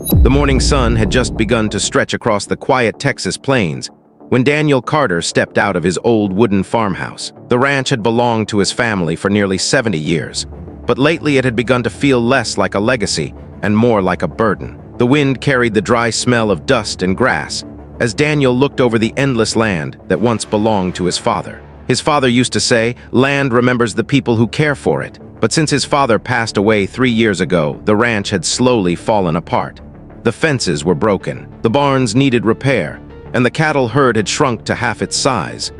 The morning sun had just begun to stretch across the quiet Texas plains when Daniel Carter stepped out of his old wooden farmhouse. The ranch had belonged to his family for nearly 70 years, but lately it had begun to feel less like a legacy and more like a burden. The wind carried the dry smell of dust and grass as Daniel looked over the endless land that once belonged to his father. His father used to say, "Land remembers the people who care for it." But since his father passed away 3 years ago, the ranch had slowly fallen apart. The fences were broken, the barns needed repair, and the cattle herd had shrunk to half its size.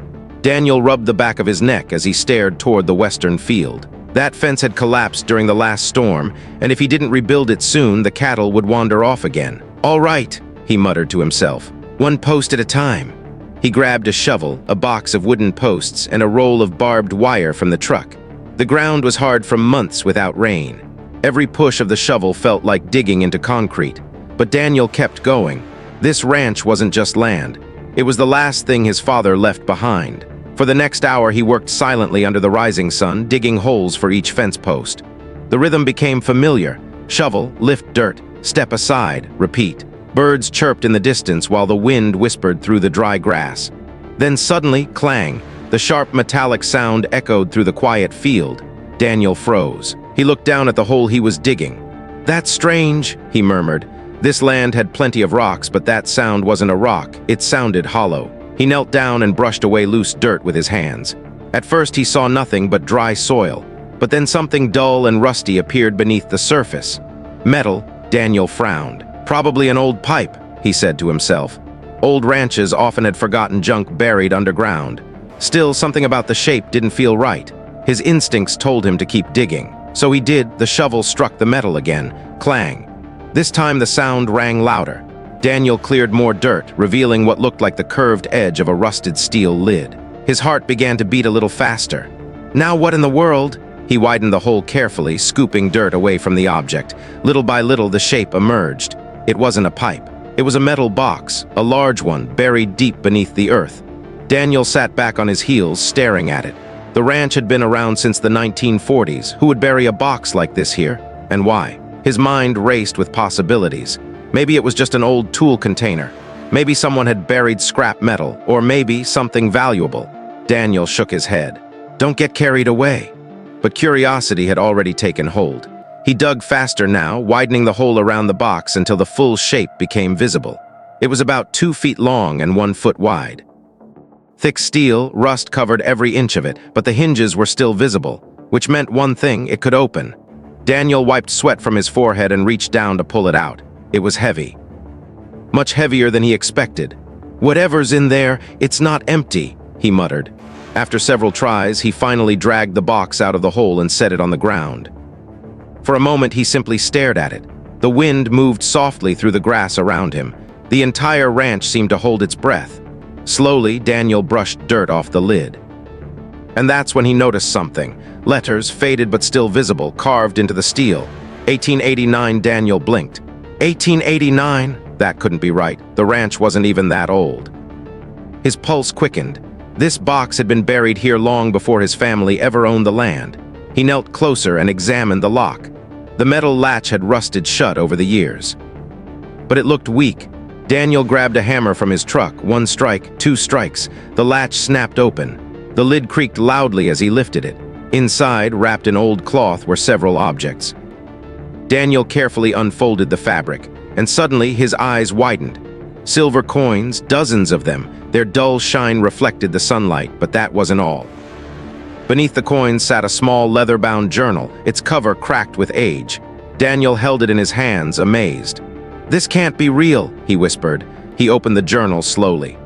Daniel rubbed the back of his neck as he stared toward the western field. That fence had collapsed during the last storm, and if he didn't rebuild it soon, the cattle would wander off again. "All right," he muttered to himself, "one post at a time." He grabbed a shovel, a box of wooden posts, and a roll of barbed wire from the truck. The ground was hard from months without rain. Every push of the shovel felt like digging into concrete. But Daniel kept going. This ranch wasn't just land. It was the last thing his father left behind. For the next hour, he worked silently under the rising sun, digging holes for each fence post. The rhythm became familiar. Shovel, lift dirt, step aside, repeat. Birds chirped in the distance while the wind whispered through the dry grass. Then suddenly, clang. The sharp metallic sound echoed through the quiet field. Daniel froze. He looked down at the hole he was digging. "That's strange," he murmured. This land had plenty of rocks, but that sound wasn't a rock. It sounded hollow. He knelt down and brushed away loose dirt with his hands. At first, he saw nothing but dry soil. But then something dull and rusty appeared beneath the surface. Metal. Daniel frowned. "Probably an old pipe," he said to himself. Old ranches often had forgotten junk buried underground. Still, something about the shape didn't feel right. His instincts told him to keep digging. So he did. The shovel struck the metal again. Clang. This time the sound rang louder. Daniel cleared more dirt, revealing what looked like the curved edge of a rusted steel lid. His heart began to beat a little faster. "Now what in the world?" He widened the hole carefully, scooping dirt away from the object. Little by little, the shape emerged. It wasn't a pipe. It was a metal box, a large one, buried deep beneath the earth. Daniel sat back on his heels, staring at it. The ranch had been around since the 1940s. Who would bury a box like this here? And why? His mind raced with possibilities. Maybe it was just an old tool container. Maybe someone had buried scrap metal, or maybe something valuable. Daniel shook his head. "Don't get carried away." But curiosity had already taken hold. He dug faster now, widening the hole around the box until the full shape became visible. It was about 2 feet long and 1 foot wide. Thick steel, rust covered every inch of it, but the hinges were still visible, which meant one thing: it could open. Daniel wiped sweat from his forehead and reached down to pull it out. It was heavy. Much heavier than he expected. "Whatever's in there, it's not empty," he muttered. After several tries, he finally dragged the box out of the hole and set it on the ground. For a moment, he simply stared at it. The wind moved softly through the grass around him. The entire ranch seemed to hold its breath. Slowly, Daniel brushed dirt off the lid. And that's when he noticed something. Letters, faded but still visible, carved into the steel. 1889. Daniel blinked. 1889? That couldn't be right. The ranch wasn't even that old. His pulse quickened. This box had been buried here long before his family ever owned the land. He knelt closer and examined the lock. The metal latch had rusted shut over the years. But it looked weak. Daniel grabbed a hammer from his truck. 1 strike, 2 strikes. The latch snapped open. The lid creaked loudly as he lifted it. Inside, wrapped in old cloth, were several objects. Daniel carefully unfolded the fabric, and suddenly his eyes widened. Silver coins, dozens of them. Their dull shine reflected the sunlight, but that wasn't all. Beneath the coins sat a small leather-bound journal, its cover cracked with age. Daniel held it in his hands, amazed. "This can't be real," he whispered. He opened the journal slowly.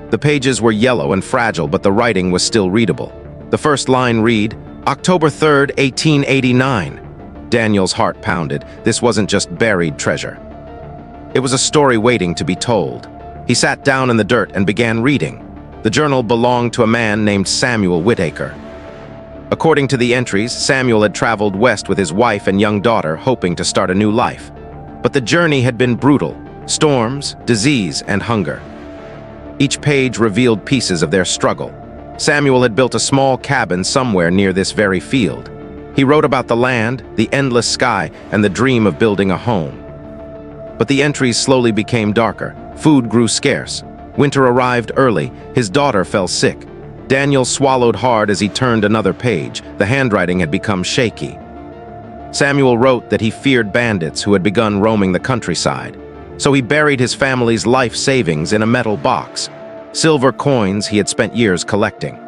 The pages were yellow and fragile, but the writing was still readable. The first line read, "October 3rd, 1889. Daniel's heart pounded. This wasn't just buried treasure. It was a story waiting to be told. He sat down in the dirt and began reading. The journal belonged to a man named Samuel Whitaker. According to the entries, Samuel had traveled west with his wife and young daughter, hoping to start a new life. But the journey had been brutal: storms, disease, and hunger. Each page revealed pieces of their struggle. Samuel had built a small cabin somewhere near this very field. He wrote about the land, the endless sky, and the dream of building a home. But the entries slowly became darker. Food grew scarce. Winter arrived early. His daughter fell sick. Daniel swallowed hard as he turned another page. The handwriting had become shaky. Samuel wrote that he feared bandits who had begun roaming the countryside. So he buried his family's life savings in a metal box, silver coins he had spent years collecting.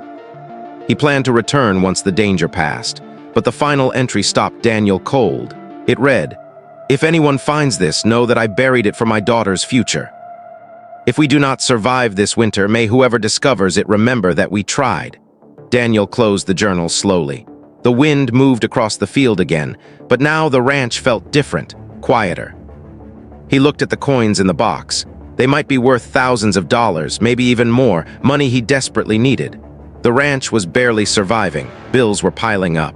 He planned to return once the danger passed, but the final entry stopped Daniel cold. It read, "If anyone finds this, know that I buried it for my daughter's future. If we do not survive this winter, may whoever discovers it remember that we tried." Daniel closed the journal slowly. The wind moved across the field again, but now the ranch felt different, quieter. He looked at the coins in the box. They might be worth thousands of dollars, maybe even more, money he desperately needed. The ranch was barely surviving. Bills were piling up.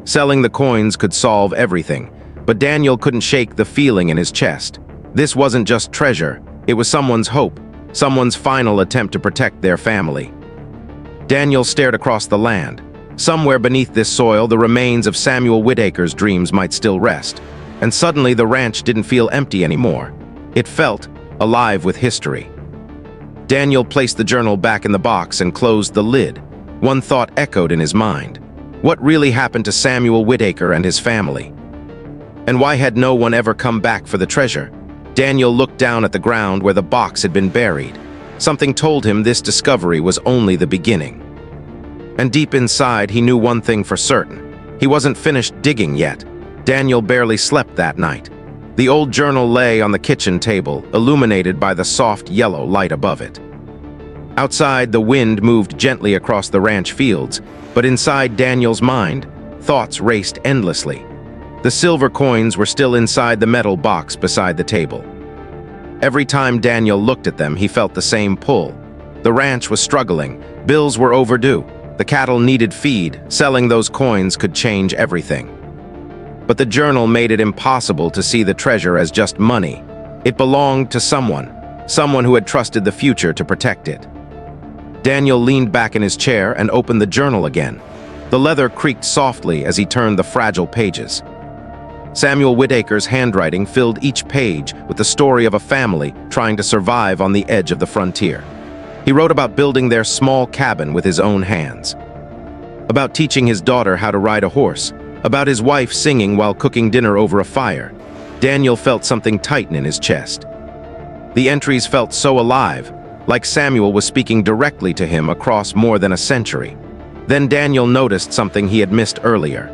Selling the coins could solve everything, but Daniel couldn't shake the feeling in his chest. This wasn't just treasure, it was someone's hope, someone's final attempt to protect their family. Daniel stared across the land. Somewhere beneath this soil, the remains of Samuel Whitaker's dreams might still rest. And suddenly the ranch didn't feel empty anymore. It felt alive with history. Daniel placed the journal back in the box and closed the lid. One thought echoed in his mind. What really happened to Samuel Whitaker and his family? And why had no one ever come back for the treasure? Daniel looked down at the ground where the box had been buried. Something told him this discovery was only the beginning. And deep inside, he knew one thing for certain. He wasn't finished digging yet. Daniel barely slept that night. The old journal lay on the kitchen table, illuminated by the soft yellow light above it. Outside, the wind moved gently across the ranch fields, but inside Daniel's mind, thoughts raced endlessly. The silver coins were still inside the metal box beside the table. Every time Daniel looked at them, he felt the same pull. The ranch was struggling. Bills were overdue. The cattle needed feed. Selling those coins could change everything. But the journal made it impossible to see the treasure as just money. It belonged to someone who had trusted the future to protect it. Daniel leaned back in his chair and opened the journal again. The leather creaked softly as he turned the fragile pages. Samuel Whitaker's handwriting filled each page with the story of a family trying to survive on the edge of the frontier. He wrote about building their small cabin with his own hands, about teaching his daughter how to ride a horse, about his wife singing while cooking dinner over a fire. Daniel felt something tighten in his chest. The entries felt so alive, like Samuel was speaking directly to him across more than a century. Then Daniel noticed something he had missed earlier.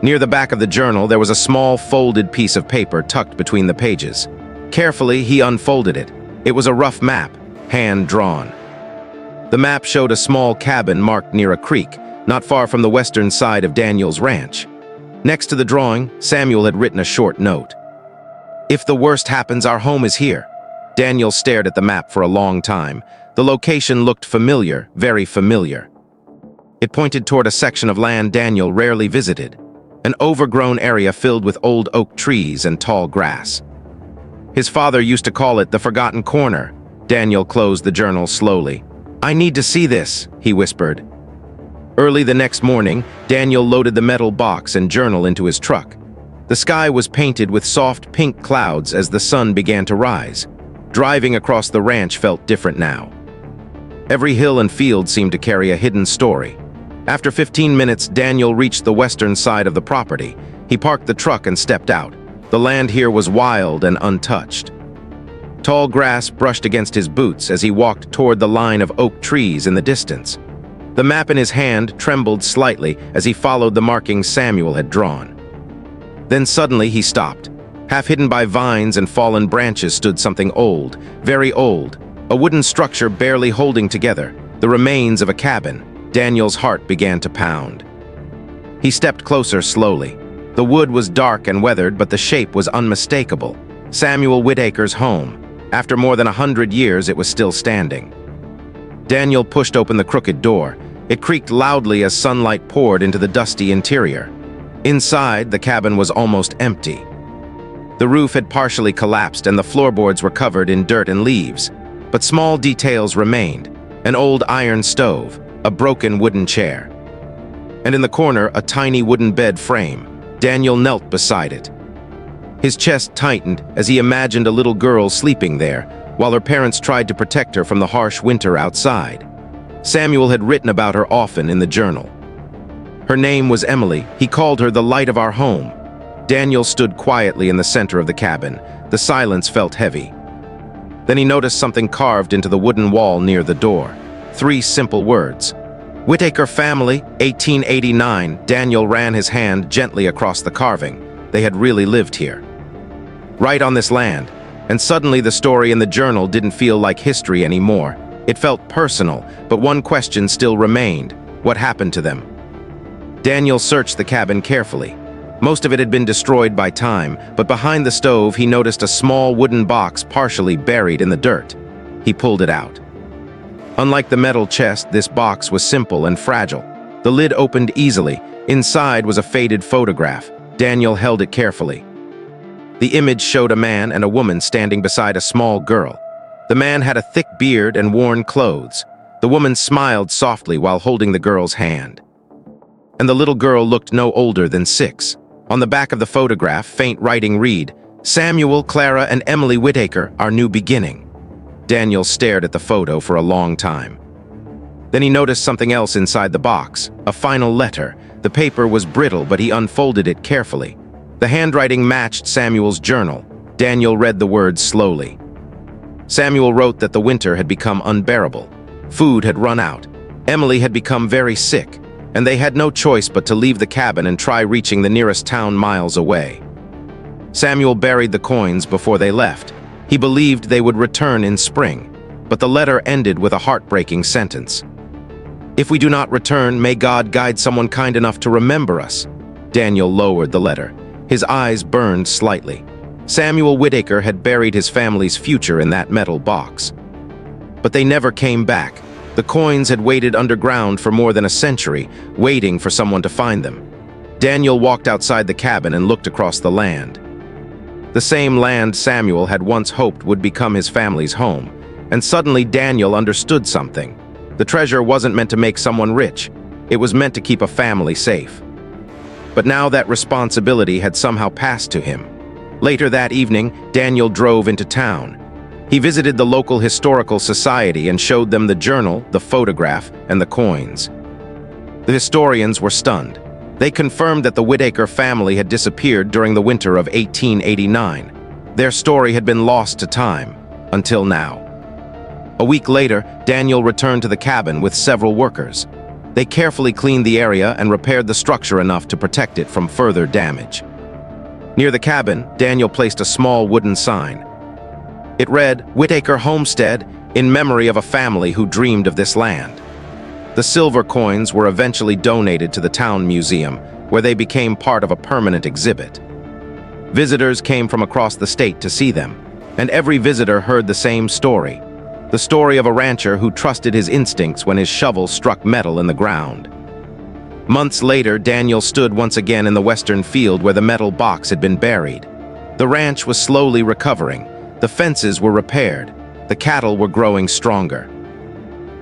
Near the back of the journal, there was a small folded piece of paper tucked between the pages. Carefully, he unfolded it. It was a rough map, hand-drawn. The map showed a small cabin marked near a creek, not far from the western side of Daniel's ranch. Next to the drawing, Samuel had written a short note. "If the worst happens, our home is here." Daniel stared at the map for a long time. The location looked familiar, very familiar. It pointed toward a section of land Daniel rarely visited, an overgrown area filled with old oak trees and tall grass. His father used to call it the Forgotten Corner. Daniel closed the journal slowly. "I need to see this," he whispered. Early the next morning, Daniel loaded the metal box and journal into his truck. The sky was painted with soft pink clouds as the sun began to rise. Driving across the ranch felt different now. Every hill and field seemed to carry a hidden story. After 15 minutes, Daniel reached the western side of the property. He parked the truck and stepped out. The land here was wild and untouched. Tall grass brushed against his boots as he walked toward the line of oak trees in the distance. The map in his hand trembled slightly as he followed the markings Samuel had drawn. Then suddenly he stopped. Half hidden by vines and fallen branches stood something old, very old, a wooden structure barely holding together, the remains of a cabin. Daniel's heart began to pound. He stepped closer slowly. The wood was dark and weathered, but the shape was unmistakable. Samuel Whitaker's home. After more than 100 years, it was still standing. Daniel pushed open the crooked door. It creaked loudly as sunlight poured into the dusty interior. Inside, the cabin was almost empty. The roof had partially collapsed and the floorboards were covered in dirt and leaves. But small details remained. An old iron stove, a broken wooden chair, and in the corner, a tiny wooden bed frame. Daniel knelt beside it. His chest tightened as he imagined a little girl sleeping there, while her parents tried to protect her from the harsh winter outside. Samuel had written about her often in the journal. Her name was Emily. He called her the light of our home. Daniel stood quietly in the center of the cabin. The silence felt heavy. Then he noticed something carved into the wooden wall near the door. 3 simple words. Whittaker family, 1889. Daniel ran his hand gently across the carving. They had really lived here. Right on this land. And suddenly the story in the journal didn't feel like history anymore. It felt personal, but one question still remained. What happened to them? Daniel searched the cabin carefully. Most of it had been destroyed by time, but behind the stove he noticed a small wooden box partially buried in the dirt. He pulled it out. Unlike the metal chest, this box was simple and fragile. The lid opened easily. Inside was a faded photograph. Daniel held it carefully. The image showed a man and a woman standing beside a small girl. The man had a thick beard and worn clothes. The woman smiled softly while holding the girl's hand. And the little girl looked no older than 6. On the back of the photograph, faint writing read, Samuel, Clara, and Emily Whittaker, our new beginning. Daniel stared at the photo for a long time. Then he noticed something else inside the box, a final letter. The paper was brittle, but he unfolded it carefully. The handwriting matched Samuel's journal. Daniel read the words slowly. Samuel wrote that the winter had become unbearable. Food had run out. Emily had become very sick, and they had no choice but to leave the cabin and try reaching the nearest town miles away. Samuel buried the coins before they left. He believed they would return in spring, but the letter ended with a heartbreaking sentence. If we do not return, may God guide someone kind enough to remember us. Daniel lowered the letter. His eyes burned slightly. Samuel Whittaker had buried his family's future in that metal box. But they never came back. The coins had waited underground for more than a century, waiting for someone to find them. Daniel walked outside the cabin and looked across the land. The same land Samuel had once hoped would become his family's home. And suddenly Daniel understood something. The treasure wasn't meant to make someone rich. It was meant to keep a family safe. But now that responsibility had somehow passed to him. Later that evening, Daniel drove into town. He visited the local historical society and showed them the journal, the photograph, and the coins. The historians were stunned. They confirmed that the Whittaker family had disappeared during the winter of 1889. Their story had been lost to time, until now. A week later, Daniel returned to the cabin with several workers. They carefully cleaned the area and repaired the structure enough to protect it from further damage. Near the cabin, Daniel placed a small wooden sign. It read, Whittaker Homestead, in memory of a family who dreamed of this land. The silver coins were eventually donated to the town museum, where they became part of a permanent exhibit. Visitors came from across the state to see them, and every visitor heard the same story. The story of a rancher who trusted his instincts when his shovel struck metal in the ground. Months later, Daniel stood once again in the western field where the metal box had been buried. The ranch was slowly recovering. The fences were repaired. The cattle were growing stronger.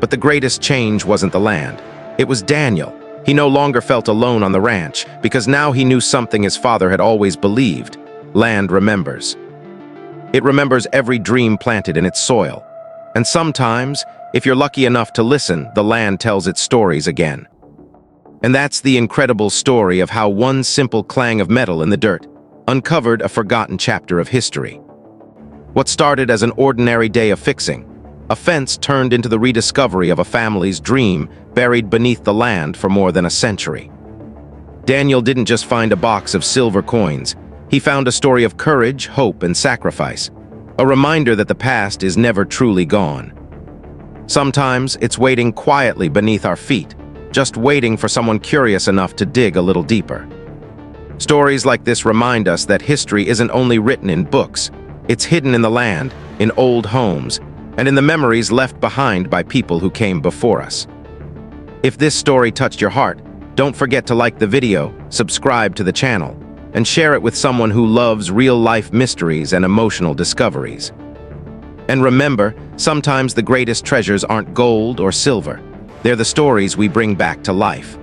But the greatest change wasn't the land. It was Daniel. He no longer felt alone on the ranch, because now he knew something his father had always believed. Land remembers. It remembers every dream planted in its soil. And sometimes, if you're lucky enough to listen, the land tells its stories again. And that's the incredible story of how one simple clang of metal in the dirt uncovered a forgotten chapter of history. What started as an ordinary day of fixing, a fence turned into the rediscovery of a family's dream buried beneath the land for more than a century. Daniel didn't just find a box of silver coins. He found a story of courage, hope, and sacrifice. A reminder that the past is never truly gone. Sometimes it's waiting quietly beneath our feet, just waiting for someone curious enough to dig a little deeper. Stories like this remind us that history isn't only written in books. It's hidden in the land, in old homes, and in the memories left behind by people who came before us. If this story touched your heart, don't forget to like the video, subscribe to the channel, and share it with someone who loves real-life mysteries and emotional discoveries. And remember, sometimes the greatest treasures aren't gold or silver. They're the stories we bring back to life.